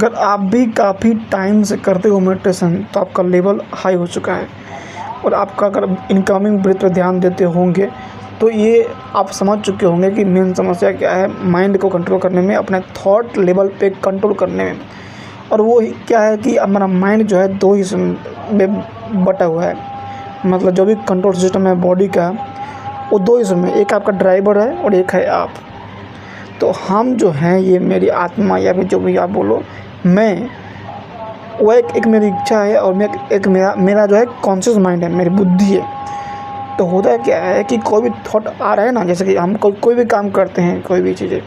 अगर आप भी काफ़ी टाइम से करते हो मेडिटेशन तो आपका लेवल हाई हो चुका है, और आपका अगर इनकमिंग ब्रीथ पर ध्यान देते होंगे तो ये आप समझ चुके होंगे कि मेन समस्या क्या है, माइंड को कंट्रोल करने में, अपने थॉट लेवल पे कंट्रोल करने में। और वो क्या है कि हमारा माइंड जो है दो हिस्सों में बटा हुआ है, मतलब जो भी कंट्रोल सिस्टम है बॉडी का वो दो हिस्सों में, एक आपका ड्राइवर है और एक है आप। तो हम जो हैं, ये मेरी आत्मा या फिर जो भी आप बोलो, मैं वो एक मेरी इच्छा है, और एक मेरा जो है कॉन्शियस माइंड है, मेरी बुद्धि है। तो होता क्या है कि कोई भी थॉट आ रहा है ना, जैसे कि हम कोई भी काम करते हैं, कोई भी चीज़ें,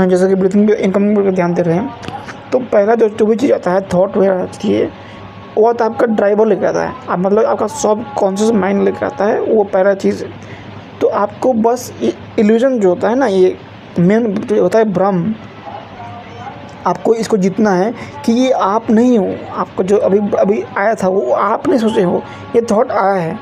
जैसे कि ब्रीथिंग पे, इनकमिंग पर ध्यान दे रहे हैं, तो पहला जो भी चीज़ आता है, थॉट वगैरह आती है, वो तो आपका ड्राइवर लेकर आता है, आप मतलब आपका सब कॉन्शियस माइंड लेकर आता है, वो पहला चीज़ है। तो आपको बस इल्यूजन जो होता है ना, ये मेन होता है भ्रम, आपको इसको जीतना है कि ये आप नहीं हो। आपको जो अभी आया था वो आप नहीं सोचे हो, ये थॉट आया है।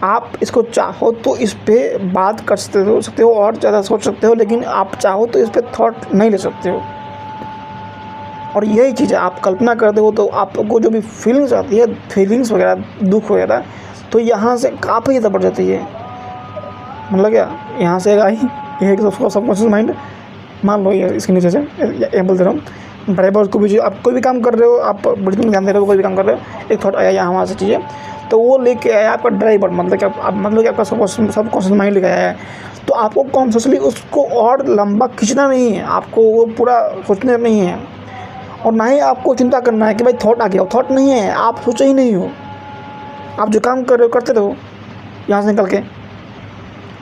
आप इसको चाहो तो इस पर बात कर सकते हो और ज़्यादा सोच सकते हो, लेकिन आप चाहो तो इस पर थॉट नहीं ले सकते हो। और यही चीज़ है, आप कल्पना करते हो तो आपको जो भी फीलिंग्स आती है, फीलिंग्स वगैरह, दुख वगैरह, तो यहाँ से काफ़ी ज़्यादा बढ़ जाती है। मतलब क्या, यहाँ से आई ये सबकॉन्शियस माइंड, मान लो ये इसके नीचे से ये बोल दे रहा हूँ, ड्राइवर को भी जो आप कोई भी काम कर रहे हो, आप ब्रीथिंग ध्यान दे रहे हो, कोई भी काम कर रहे हो, एक थॉट आया यहाँ वहाँ से चीज़ें, तो वो लेके आया आपका ड्राइवर, मतलब कि आपका सबकॉन्शियस माइंड लेके आया है। तो आपको कॉन्शियसली उसको और लंबा खींचना नहीं है, आपको वो पूरा सोचना नहीं है, और ना ही आपको चिंता करना है कि भाई थॉट आ गया। थॉट नहीं है, आप सोचे ही नहीं हो, आप जो काम कर रहे हो करते रहो यहाँ से निकल के,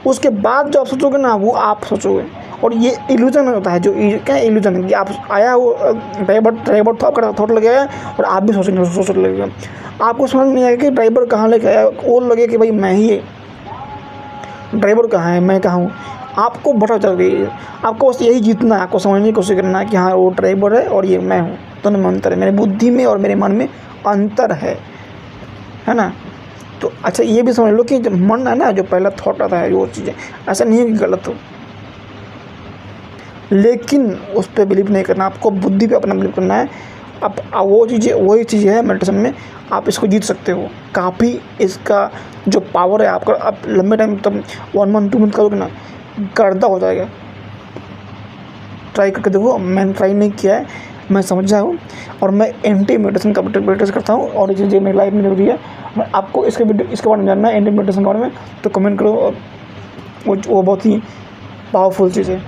उसके बाद जो आप सोचोगे ना वो आप सोचोगे। और ये इल्यूजन होता है, जो क्या है इल्यूजन, कि आप आया वो ड्राइवर तो आपका थॉट लगे आया और आप भी सोचने लगेगा। आपको समझ नहीं आएगा कि ड्राइवर कहाँ लेके आया, वो लगे कि भाई मैं ही, ड्राइवर कहाँ है, मैं कहाँ हूँ। आपको भटक जाएगी, आपको बस यही जीतना है, आपको समझने की कोशिश करना है कि हाँ वो ड्राइवर है और ये मैं हूँ, दोनों में अंतर है, मेरी बुद्धि में और मेरे मन में अंतर है ना। तो अच्छा ये भी समझ लो कि जो मन है ना, जो पहला थॉट आता है, वो चीज़ें ऐसा नहीं है कि गलत हो, लेकिन उस पर बिलीव नहीं करना, आपको बुद्धि पे अपना बिलीव करना है। अब वो चीज़ें, वही चीज़ है मेडिटेशन में, आप इसको जीत सकते हो। काफ़ी इसका जो पावर है आपका, आप लंबे टाइम तक 1 मंथ 2 मंथ करोगे ना, गर्दा हो जाएगा। ट्राई करके देखो, मैंने ट्राई नहीं किया है, मैं समझा हूँ, और मैं एंटी मेडिटेशन का प्रैक्टिस करता हूँ, और ये चीज़ें मेरी लाइफ में जरूरी है। मैं आपको इसके बारे में जानना है, एंटी मेडिटेशन के बारे में, तो कमेंट करो। वो बहुत ही पावरफुल चीज़ है।